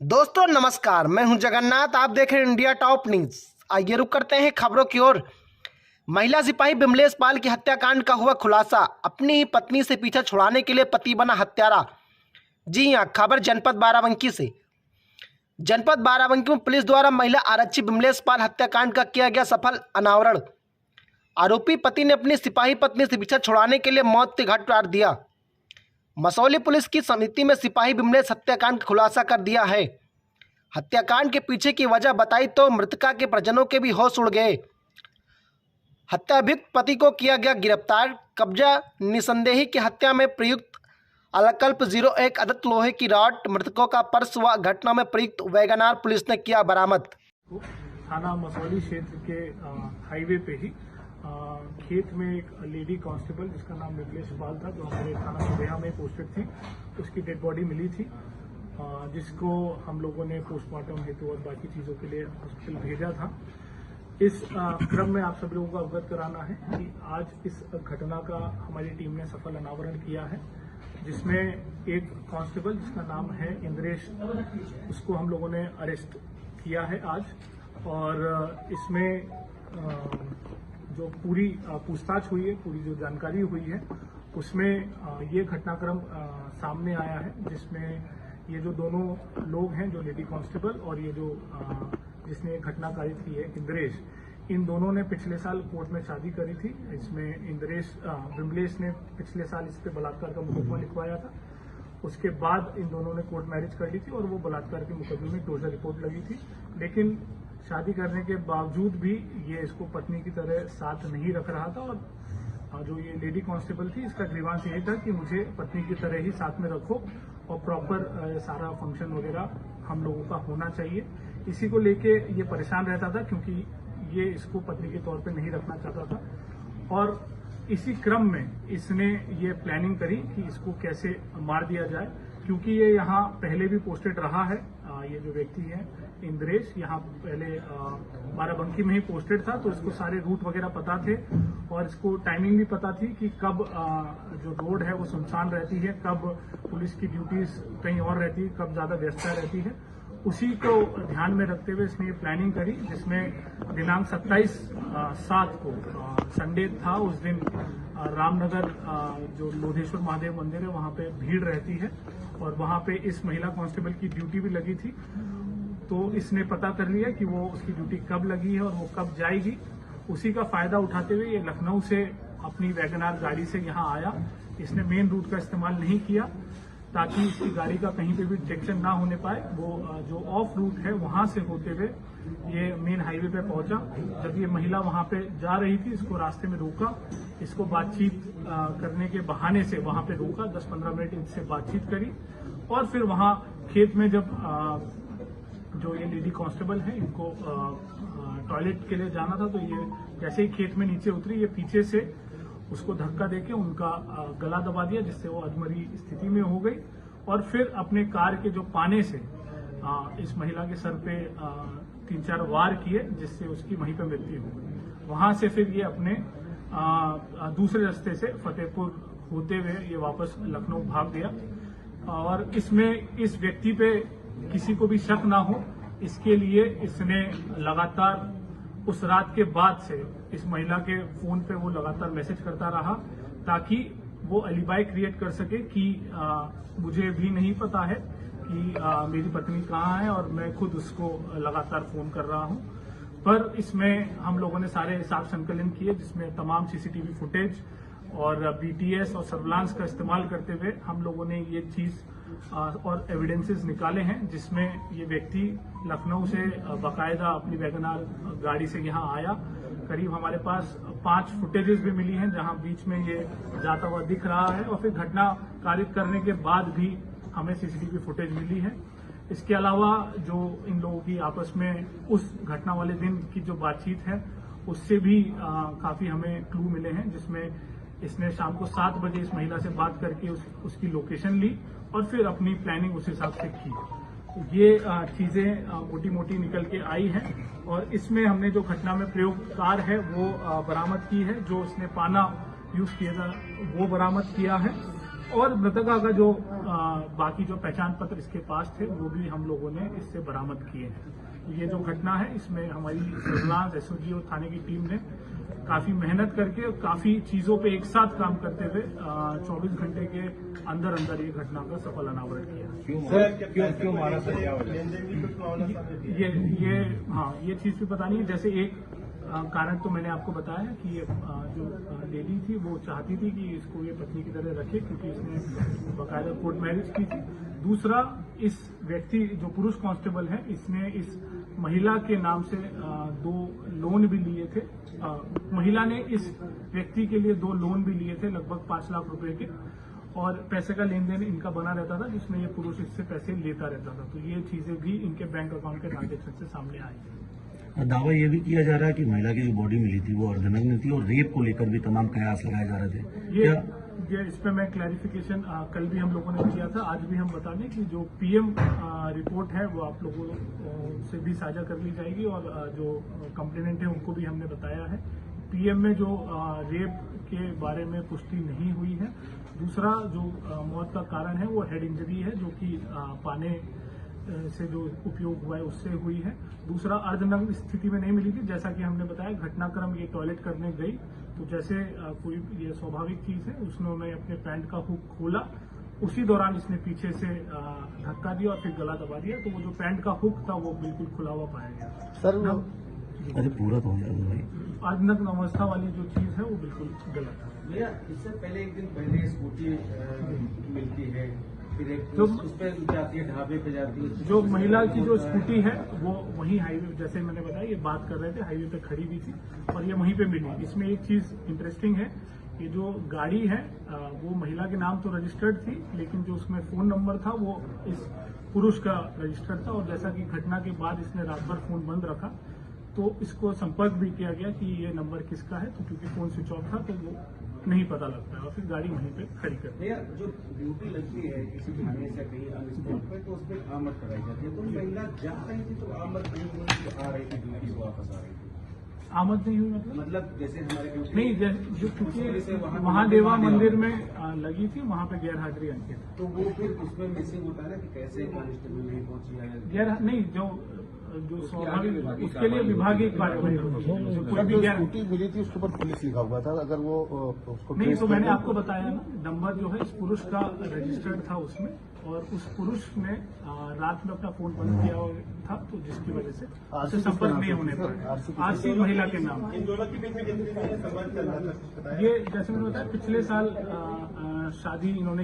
दोस्तों नमस्कार, मैं हूं जगन्नाथ। आप देख रहे हैं इंडिया टॉप न्यूज। आइए रुक करते हैं खबरों की ओर। महिला सिपाही बिमलेश पाल की हत्याकांड का हुआ खुलासा। अपनी ही पत्नी से पीछा छुड़ाने के लिए पति बना हत्यारा। जी हां, खबर जनपद बाराबंकी से। जनपद बाराबंकी में पुलिस द्वारा महिला आरक्षी बिमलेश पाल हत्याकांड का किया गया सफल अनावरण। आरोपी पति ने अपनी सिपाही पत्नी से पीछा छुड़ाने के लिए मौत के घाट उतार दिया। मसौली पुलिस की समिति में सिपाही बिमलेश हत्याकांड का खुलासा कर दिया है। हत्याकांड के पीछे की वजह बताई तो मृतका के परिजनों के भी होश उड़ गए। हत्याभियुक्त पति को किया गया गिरफ्तार। कब्जा निसंदेही की हत्या में प्रयुक्त अलकल्प 01 अदत्त लोहे की रॉड, मृतकों का पर्स व घटना में प्रयुक्त वैगनार पुलिस ने किया बरामद। थाना मसौली क्षेत्र के हाईवे पे ही खेत में एक लेडी कांस्टेबल जिसका नाम बिमलेश पाल था, जो हमारे थाना सुबेहा में पोस्टेड थी, उसकी डेड बॉडी मिली थी, जिसको हम लोगों ने पोस्टमार्टम हेतु और बाकी चीज़ों के लिए हॉस्पिटल भेजा था। इस क्रम में आप सभी लोगों को अवगत कराना है कि आज इस घटना का हमारी टीम ने सफल अनावरण किया है, जिसमें एक कांस्टेबल जिसका नाम है इंद्रेश, उसको हम लोगों ने अरेस्ट किया है आज। और इसमें जो पूरी पूछताछ हुई है, पूरी जो जानकारी हुई है, उसमें ये घटनाक्रम सामने आया है, जिसमें ये जो दोनों लोग हैं, जो लेडी कांस्टेबल और ये जो जिसने ये घटना कारित की है इंद्रेश, इन दोनों ने पिछले साल कोर्ट में शादी करी थी। इसमें बिमलेश ने पिछले साल इस पे बलात्कार का मुकदमा लिखवाया था। उसके बाद इन दोनों ने कोर्ट मैरिज कर ली थी और वो बलात्कार के मुकदमे में क्लोजर रिपोर्ट लगी थी। लेकिन शादी करने के बावजूद भी ये इसको पत्नी की तरह साथ नहीं रख रहा था, और जो ये लेडी कांस्टेबल थी, इसका ग्रीवांस ये था कि मुझे पत्नी की तरह ही साथ में रखो और प्रॉपर सारा फंक्शन वगैरह हम लोगों का होना चाहिए। इसी को लेके ये परेशान रहता था, क्योंकि ये इसको पत्नी के तौर पे नहीं रखना चाहता था। और इसी क्रम में इसने ये प्लानिंग करी कि इसको कैसे मार दिया जाए, क्योंकि ये यहाँ पहले भी पोस्टेड रहा है। ये जो व्यक्ति है इंद्रेश, यहाँ पहले बाराबंकी में ही पोस्टेड था, तो इसको सारे रूट वगैरह पता थे और इसको टाइमिंग भी पता थी कि कब जो रोड है वो सुनसान रहती है, कब पुलिस की ड्यूटीज कहीं और रहती है, कब ज्यादा व्यस्तता रहती है। उसी को ध्यान में रखते हुए इसने ये प्लानिंग करी, जिसमें दिनांक 27/7 को संडे था। उस दिन रामनगर जो लोधेश्वर महादेव मंदिर है, वहां पे भीड़ रहती है और वहां पे इस महिला कांस्टेबल की ड्यूटी भी लगी थी। तो इसने पता कर लिया कि वो उसकी ड्यूटी कब लगी है और वो कब जाएगी। उसी का फायदा उठाते हुए ये लखनऊ से अपनी वैगनार गाड़ी से यहाँ आया। इसने मेन रूट का इस्तेमाल नहीं किया, ताकि इसकी गाड़ी का कहीं पे भी डिटेक्शन ना होने पाए। वो जो ऑफ रूट है वहां से होते हुए ये मेन हाईवे पे पहुंचा। जब ये महिला वहां पे जा रही थी, इसको रास्ते में रोका, इसको बातचीत करने के बहाने से वहां पे रोका, 10-15 मिनट इनसे बातचीत करी और फिर वहां खेत में जब जो ये लेडी कांस्टेबल है, इनको टॉयलेट के लिए जाना था, तो ये जैसे ही खेत में नीचे उतरी, ये पीछे से उसको धक्का देके उनका गला दबा दिया, जिससे वो अधमरी स्थिति में हो गई। और फिर अपने कार के जो पाने से इस महिला के सर पे 3-4 वार किए, जिससे उसकी वहीं पे मृत्यु हो गई। वहां से फिर ये अपने दूसरे रास्ते से फतेहपुर होते हुए ये वापस लखनऊ भाग गया। और इसमें इस व्यक्ति पे किसी को भी शक ना हो, इसके लिए इसने लगातार उस रात के बाद से इस महिला के फोन पे वो लगातार मैसेज करता रहा, ताकि वो अलीबाई क्रिएट कर सके कि मुझे भी नहीं पता है कि मेरी पत्नी कहाँ है और मैं खुद उसको लगातार फोन कर रहा हूँ। पर इसमें हम लोगों ने सारे हिसाब संकलन किए, जिसमें तमाम सीसीटीवी फुटेज और बीटीएस और सर्विलांस का इस्तेमाल करते हुए हम लोगों ने ये चीज और एविडेंसेस निकाले हैं, जिसमें ये व्यक्ति लखनऊ से बाकायदा अपनी वैगनार गाड़ी से यहाँ आया। करीब हमारे पास 5 फुटेजेस भी मिली हैं, जहां बीच में ये जाता हुआ दिख रहा है, और फिर घटना कारित करने के बाद भी हमें सीसीटीवी फुटेज मिली है। इसके अलावा जो इन लोगों की आपस में उस घटना वाले दिन की जो बातचीत है, उससे भी काफी हमें क्लू मिले हैं, जिसमें इसने शाम को 7 बजे इस महिला से बात करके उसकी लोकेशन ली और फिर अपनी प्लानिंग उस हिसाब से की। ये चीजें मोटी मोटी निकल के आई हैं और इसमें हमने जो घटना में प्रयोगकार है वो बरामद की है। जो इसने पाना यूज किया था वो बरामद किया है। और मृतका का जो बाकी जो पहचान पत्र इसके पास थे वो भी हम लोगों ने इससे बरामद किए हैं। ये जो घटना है इसमें हमारी सर्विलांस एसओजी और थाने की टीम ने काफी मेहनत करके और काफी चीजों पे एक साथ काम करते हुए 24 घंटे के अंदर अंदर ये घटना का सफल अनावरण किया। क्यों मारा सर, क्या वजह? ये चीज भी पता नहीं है। जैसे एक कारण तो मैंने आपको बताया कि ये जो लेडी थी वो चाहती थी कि इसको ये पत्नी की तरह रखे, क्योंकि इसने बाकायदा कोर्ट मैरिज की थी। दूसरा, इस व्यक्ति जो पुरुष कांस्टेबल है इसने इस महिला के नाम से 2 लोन भी लिए थे। महिला ने इस व्यक्ति के लिए 2 लोन भी लिए थे लगभग 5 लाख रुपए के, और पैसे का लेन देन इनका बना रहता था जिसमें ये पुरुष इससे पैसे लेता रहता था। तो ये चीजें भी इनके बैंक अकाउंट के ट्रांजेक्शन से सामने आई। दावा ये भी किया जा रहा है कि महिला की जो बॉडी मिली थी वो अर्धनग्न थी और रेप को लेकर भी तमाम कयास लगाए जा रहे थे। ये इस पे मैं क्लैरिफिकेशन कल भी हम लोगों ने किया था, आज भी हम बता दें कि जो पीएम रिपोर्ट है वो आप लोगों से भी साझा कर ली जाएगी, और जो कंप्लेनेंट है उनको भी हमने बताया है। पीएम में जो रेप के बारे में पुष्टि नहीं हुई है। दूसरा, जो मौत का कारण है वो हेड इंजरी है, जो कि पाने से जो उपयोग हुआ है उससे हुई है। दूसरा, अर्धनग्न स्थिति में नहीं मिली थी। जैसा कि हमने बताया, घटनाक्रम ये टॉयलेट करने गई तो जैसे कोई ये स्वाभाविक चीज है, उसने अपने पैंट का हुक खोला, उसी दौरान इसने पीछे से धक्का दिया और फिर गला दबा दिया। तो वो जो पैंट का हुक था वो बिल्कुल खुला हुआ पाया गया। सर अरे पूरा तो हो जाएगा भाई। अर्धनग्न अवस्था वाली जो चीज है वो बिल्कुल गलत है। भैया, इससे पहले एक दिन पहले स्कूटी मिलती है, फिर एक जो उस पे जाती है, ढाबे पे जाती है। जो महिला की जो स्कूटी है वो वहीं हाईवे, जैसे मैंने बताया, ये बात कर रहे थे, हाईवे पे खड़ी हुई थी और ये वहीं पे मिली। इसमें एक चीज इंटरेस्टिंग है, ये जो गाड़ी है वो महिला के नाम तो रजिस्टर्ड थी, लेकिन जो उसमें फोन नंबर था वो इस पुरुष का रजिस्टर्ड था। और जैसा कि घटना के बाद इसने रात भर फोन बंद रखा, तो इसको संपर्क भी किया गया कि ये नंबर किसका है, तो क्योंकि फोन स्विच ऑफ था तो वो नहीं पता लगता है, और फिर गाड़ी वहीं पे खड़ी कर दी। भैया, जो ड्यूटी लगती है किसी थाने से कहीं अन्य स्पॉट पे, तो उस पर आमद कराई जाती है। तो महिला जा रही थी तो आमद नहीं हुई, आ रही थी ड्यूटी से वापस आ रही थी। आमद नहीं हुई मतलब जैसे हमारे ड्यूटी नहीं, जो क्योंकि महादेवा मंदिर में लगी थी, वहाँ पे गैर हाजिरी अंकित। तो वो फिर उसमें मिसिंग होता है ना कि कैसे कांस्टेबल नहीं पहुंची है। गैर नहीं, जो स्वाभाविक उसके लिए विभागीय कार्रवाई होगी। स्कूटी मिली थी उसके ऊपर पुलिस लिखा हुआ था, अगर वो उसको नहीं, तो मैंने आपको बताया ना, नंबर जो है इस पुरुष का रजिस्टर्ड था उसमें, और उस पुरुष ने रात में अपना फोन बंद किया था, तो जिसकी वजह से उससे संपर्क नहीं होने पर आरसी महिला के नाम। ये जैसे मैंने बताया, पिछले साल शादी इन्होंने